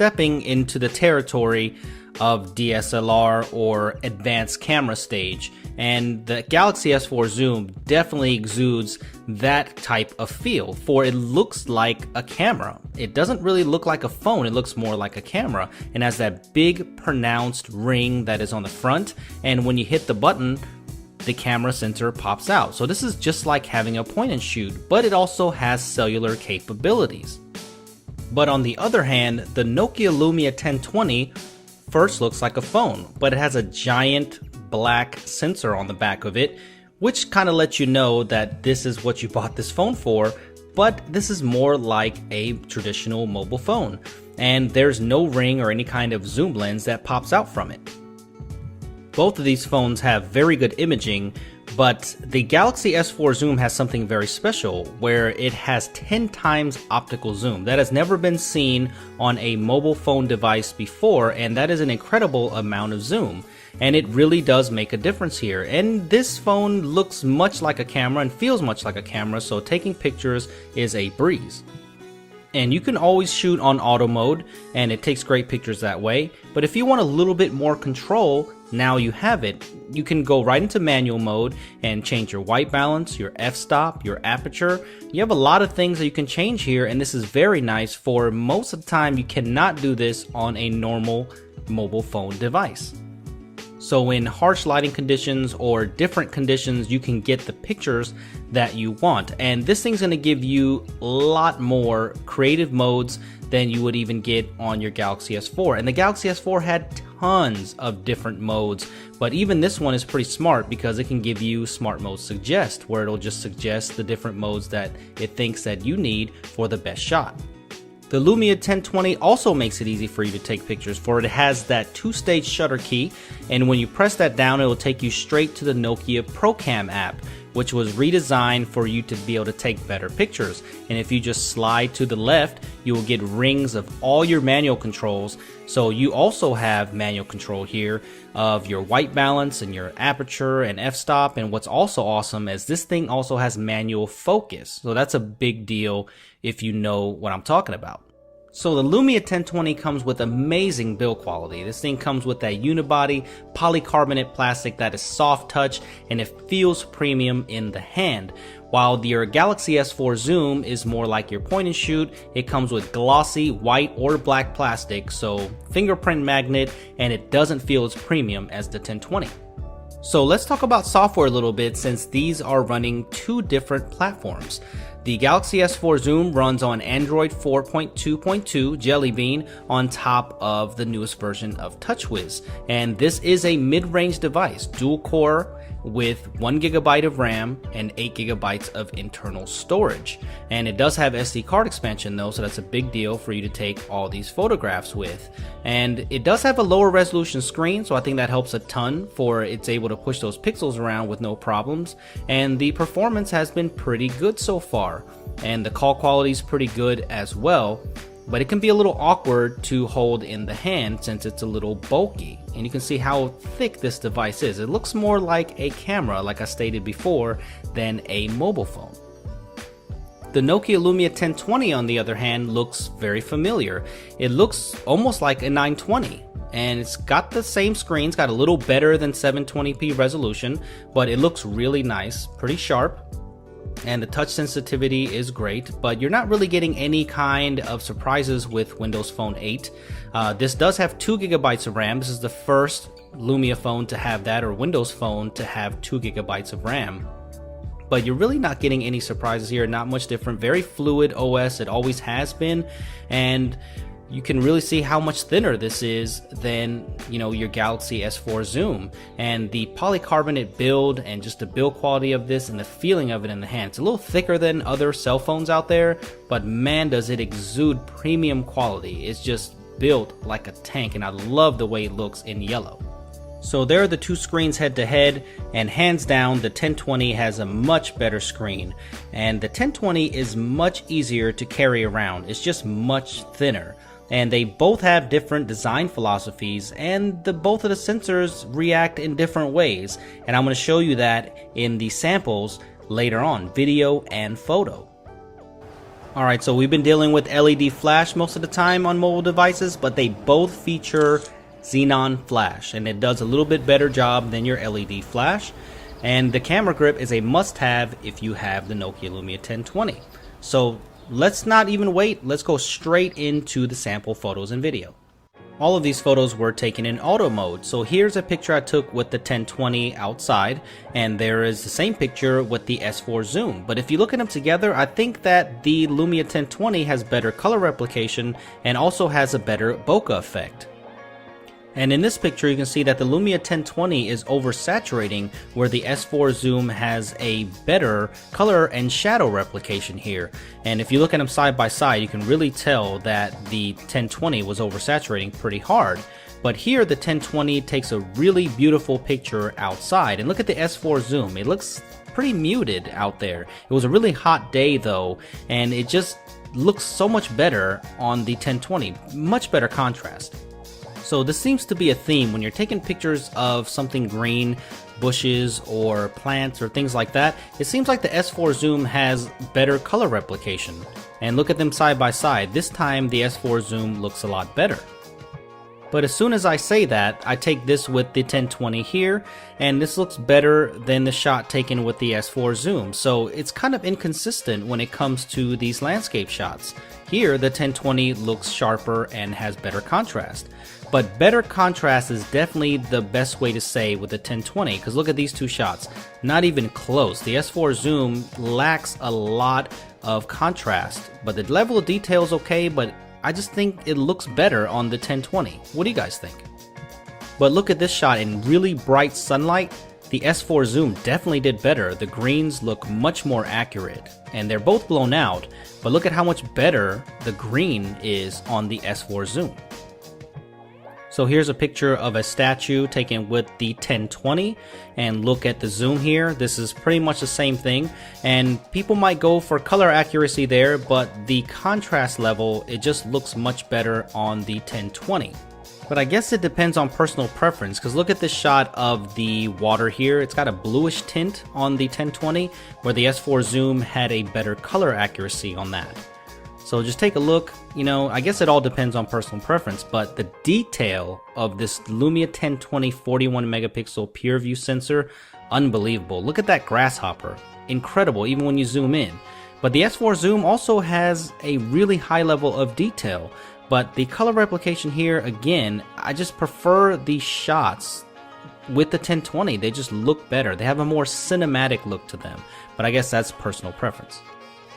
stepping into the territory of DSLR or advanced camera stage, and the Galaxy S4 Zoom definitely exudes that type of feel, for it looks like a camera. It doesn't really look like a phone, it looks more like a camera, and has that big pronounced ring that is on the front, and when you hit the button, the camera sensor pops out. So this is just like having a point and shoot, but it also has cellular capabilities. But on the other hand, the Nokia Lumia 1020 first looks like a phone, but it has a giant black sensor on the back of it, which kind of lets you know that this is what you bought this phone for, but this is more like a traditional mobile phone, and there's no ring or any kind of zoom lens that pops out from it. Both of these phones have very good imaging, but the Galaxy S4 Zoom has something very special where it has 10 times optical zoom. That has never been seen on a mobile phone device before, and that is an incredible amount of zoom. And it really does make a difference here. And this phone looks much like a camera and feels much like a camera, so taking pictures is a breeze. And you can always shoot on auto mode, and it takes great pictures that way. But if you want a little bit more control, now you have it. You can go right into manual mode and change your white balance, your f-stop, your aperture. You have a lot of things that you can change here, and this is very nice. For most of the time, you cannot do this on a normal mobile phone device. So in harsh lighting conditions or different conditions, you can get the pictures that you want. And this thing's gonna give you a lot more creative modes than you would even get on your Galaxy S4. And the Galaxy S4 had tons of different modes, but even this one is pretty smart because it can give you smart mode suggest, where it'll just suggest the different modes that it thinks that you need for the best shot. The Lumia 1020 also makes it easy for you to take pictures, for it has that two-stage shutter key, and when you press that down, it will take you straight to the Nokia ProCam app, which was redesigned for you to be able to take better pictures. And if you just slide to the left, you will get rings of all your manual controls. So you also have manual control here of your white balance and your aperture and f-stop. And what's also awesome is this thing also has manual focus. So that's a big deal if you know what I'm talking about. So the Lumia 1020 comes with amazing build quality. This thing comes with that unibody polycarbonate plastic that is soft touch and it feels premium in the hand. While your Galaxy S4 Zoom is more like your point and shoot, it comes with glossy white or black plastic, so fingerprint magnet, and it doesn't feel as premium as the 1020. So let's talk about software a little bit, since these are running two different platforms. The Galaxy S4 Zoom runs on Android 4.2.2 Jelly Bean on top of the newest version of TouchWiz. And this is a mid-range device, dual core with 1GB of RAM and 8GB of internal storage. And it does have SD card expansion though, so that's a big deal for you to take all these photographs with. And it does have a lower resolution screen, so I think that helps a ton, for it's able to push those pixels around with no problems. And the performance has been pretty good so far. And the call quality is pretty good as well. But it can be a little awkward to hold in the hand since it's a little bulky. And you can see how thick this device is. It looks more like a camera, like I stated before, than a mobile phone. The Nokia Lumia 1020, on the other hand, looks very familiar. It looks almost like a 920. And it's got the same screen, it's got a little better than 720p resolution, but it looks really nice, pretty sharp. And the touch sensitivity is great, but you're not really getting any kind of surprises with Windows Phone 8. This does have 2GB of RAM. This is the first Lumia phone to have that, or Windows Phone to have 2GB of RAM. But you're really not getting any surprises here, not much different. Very fluid OS, it always has been, and you can really see how much thinner this is than, your Galaxy S4 Zoom. And the polycarbonate build and just the build quality of this and the feeling of it in the hand. It's a little thicker than other cell phones out there, but man, does it exude premium quality. It's just built like a tank, and I love the way it looks in yellow. So there are the two screens head to head, and hands down the 1020 has a much better screen. And the 1020 is much easier to carry around. It's just much thinner. And they both have different design philosophies, and both of the sensors react in different ways. And I'm going to show you that in the samples later on, video and photo. Alright, so we've been dealing with LED flash most of the time on mobile devices, but they both feature xenon flash, and it does a little bit better job than your LED flash. And the camera grip is a must-have if you have the Nokia Lumia 1020. So let's not even wait, let's go straight into the sample photos and video. All of these photos were taken in auto mode. So here's a picture I took with the 1020 outside, and there is the same picture with the S4 zoom. But if you look at them together, I think that the Lumia 1020 has better color replication and also has a better bokeh effect. And in this picture you can see that the Lumia 1020 is oversaturating, where the S4 zoom has a better color and shadow replication here. And if you look at them side by side, you can really tell that the 1020 was oversaturating pretty hard. But here the 1020 takes a really beautiful picture outside. And look at the S4 zoom, it looks pretty muted out there. It was a really hot day though, and it just looks so much better on the 1020, much better contrast. So this seems to be a theme when you're taking pictures of something green, bushes or plants or things like that. It seems like the S4 zoom has better color replication. And look at them side by side. This time the S4 zoom looks a lot better. But as soon as I say that, I take this with the 1020 here, and this looks better than the shot taken with the S4 zoom. So it's kind of inconsistent when it comes to these landscape shots. Here the 1020 looks sharper and has better contrast. But better contrast is definitely the best way to say with the 1020, because look at these two shots, not even close. The S4 zoom lacks a lot of contrast, but the level of detail is okay, but I just think it looks better on the 1020. What do you guys think? But look at this shot in really bright sunlight. The S4 zoom definitely did better. The greens look much more accurate, and they're both blown out, but look at how much better the green is on the S4 zoom. So here's a picture of a statue taken with the 1020, and look at the zoom here. This is pretty much the same thing, and people might go for color accuracy there, but the contrast level, it just looks much better on the 1020. But I guess it depends on personal preference, because look at this shot of the water here. It's got a bluish tint on the 1020, where the S4 zoom had a better color accuracy on that. So just take a look, you know, I guess it all depends on personal preference, but the detail of this Lumia 1020 41 megapixel pure view sensor, unbelievable. Look at that grasshopper, incredible even when you zoom in. But the S4 zoom also has a really high level of detail, but the color replication here, again, I just prefer these shots with the 1020. They just look better. They have a more cinematic look to them, but I guess that's personal preference.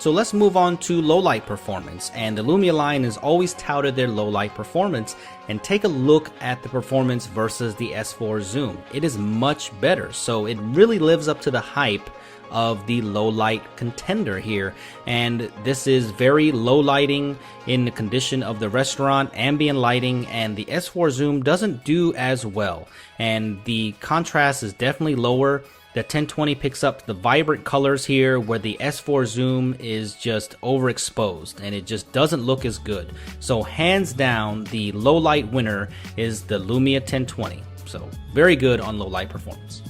So let's move on to low light performance, and the Lumia line has always touted their low light performance, and take a look at the performance versus the S4 zoom. It is much better, so it really lives up to the hype of the low light contender here. And this is very low lighting in the condition of the restaurant, ambient lighting, and the S4 zoom doesn't do as well, and the contrast is definitely lower. The 1020 picks up the vibrant colors here, where the S4 zoom is just overexposed and it just doesn't look as good. So hands down, the low light winner is the Lumia 1020. So very good on low light performance.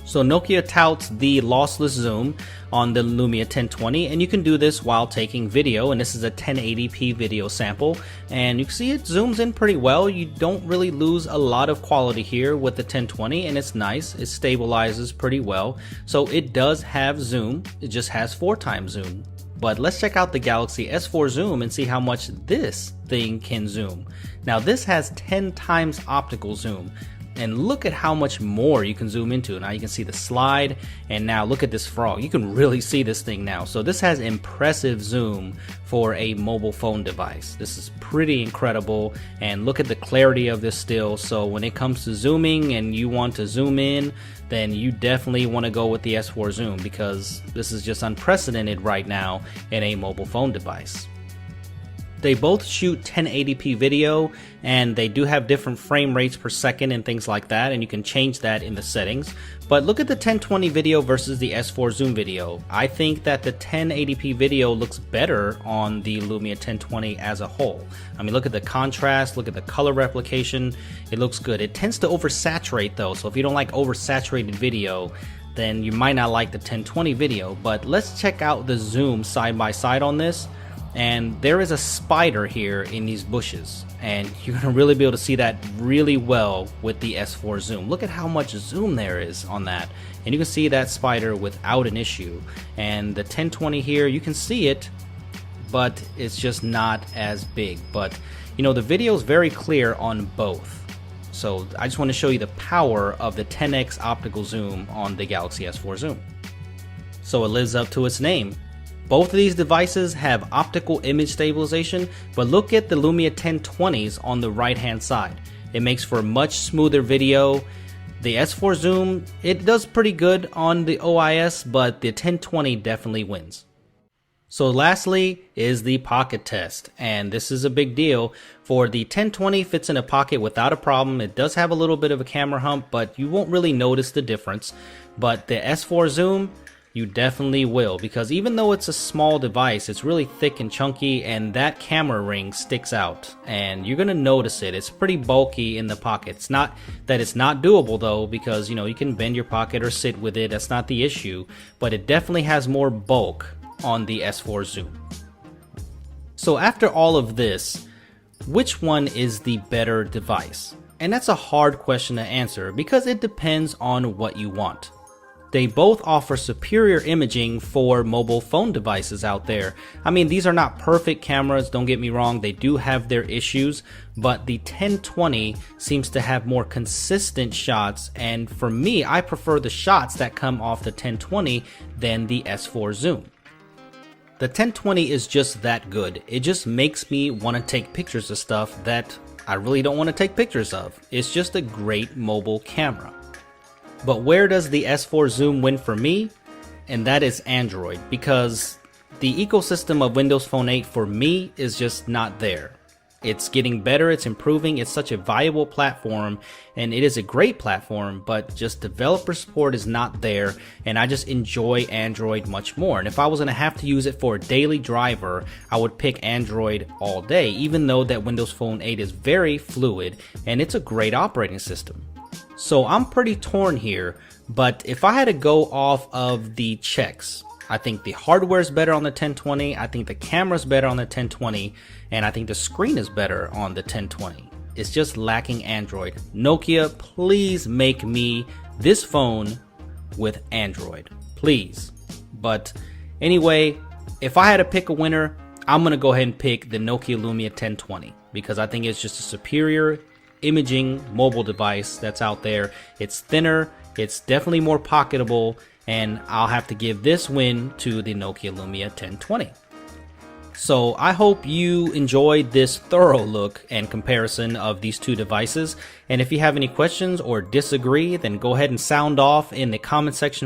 So Nokia touts the lossless zoom on the Lumia 1020, and you can do this while taking video, and this is a 1080p video sample, and you can see it zooms in pretty well. You don't really lose a lot of quality here with the 1020, and it's nice. It stabilizes pretty well. So it does have zoom, it just has 4 times zoom. But let's check out the Galaxy S4 zoom and see how much this thing can zoom. Now this has 10 times optical zoom. And look at how much more you can zoom into. Now you can see the slide, and now look at this frog. You can really see this thing now. So this has impressive zoom for a mobile phone device. This is pretty incredible, and look at the clarity of this still. So when it comes to zooming and you want to zoom in, then you definitely want to go with the S4 zoom, because this is just unprecedented right now in a mobile phone device. They both shoot 1080p video, and they do have different frame rates per second and things like that, and you can change that in the settings. But look at the 1020 video versus the S4 zoom video. I think that the 1080p video looks better on the Lumia 1020 as a whole. I mean, look at the contrast, look at the color replication, it looks good. It tends to oversaturate though, so if you don't like oversaturated video, then you might not like the 1020 video. But let's check out the zoom side by side on this. and there is a spider here in these bushes, and you're gonna really be able to see that really well with the S4 zoom. Look at how much zoom there is on that, and you can see that spider without an issue. And the 1020 here, you can see it, but it's just not as big. But you know, the video is very clear on both. So I just want to show you the power of the 10x optical zoom on the Galaxy S4 Zoom. So it lives up to its name. Both of these devices have optical image stabilization, but look at the Lumia 1020s on the right hand side. It makes for much smoother video. The S4 Zoom, it does pretty good on the OIS, but the 1020 definitely wins. So lastly is the pocket test, and this is a big deal. For the 1020 fits in a pocket without a problem. It does have a little bit of a camera hump, but you won't really notice the difference. But the S4 Zoom, you definitely will, because even though it's a small device, it's really thick and chunky, and that camera ring sticks out, and you're gonna notice it. It's pretty bulky in the pocket. It's not that it's not doable though, because you know, you can bend your pocket or sit with it. That's not the issue, but it definitely has more bulk on the S4 Zoom. So after all of this, which one is the better device? And that's a hard question to answer because it depends on what you want. They both offer superior imaging for mobile phone devices out there. I mean, these are not perfect cameras, don't get me wrong, they do have their issues, but the 1020 seems to have more consistent shots, and for me, I prefer the shots that come off the 1020 than the S4 Zoom. The 1020 is just that good. It just makes me want to take pictures of stuff that I really don't want to take pictures of. It's just a great mobile camera. But where does the S4 Zoom win for me? And that is Android, because the ecosystem of Windows Phone 8 for me is just not there. It's getting better, it's improving, it's such a valuable platform, and it is a great platform, but just developer support is not there, and I just enjoy Android much more. And if I was going to have to use it for a daily driver, I would pick Android all day, even though that Windows Phone 8 is very fluid, and it's a great operating system. So I'm pretty torn here, but if I had to go off of the checks, I think the hardware is better on the 1020, I think the camera is better on the 1020, and I think the screen is better on the 1020. It's just lacking Android. Nokia, please make me this phone with Android, please. But anyway, if I had to pick a winner, I'm gonna go ahead and pick the Nokia Lumia 1020 because I think it's just a superior imaging mobile device that's out there. It's thinner, it's definitely more pocketable, and I'll have to give this win to the Nokia Lumia 1020. So I hope you enjoyed this thorough look and comparison of these two devices, and if you have any questions or disagree, then go ahead and sound off in the comment section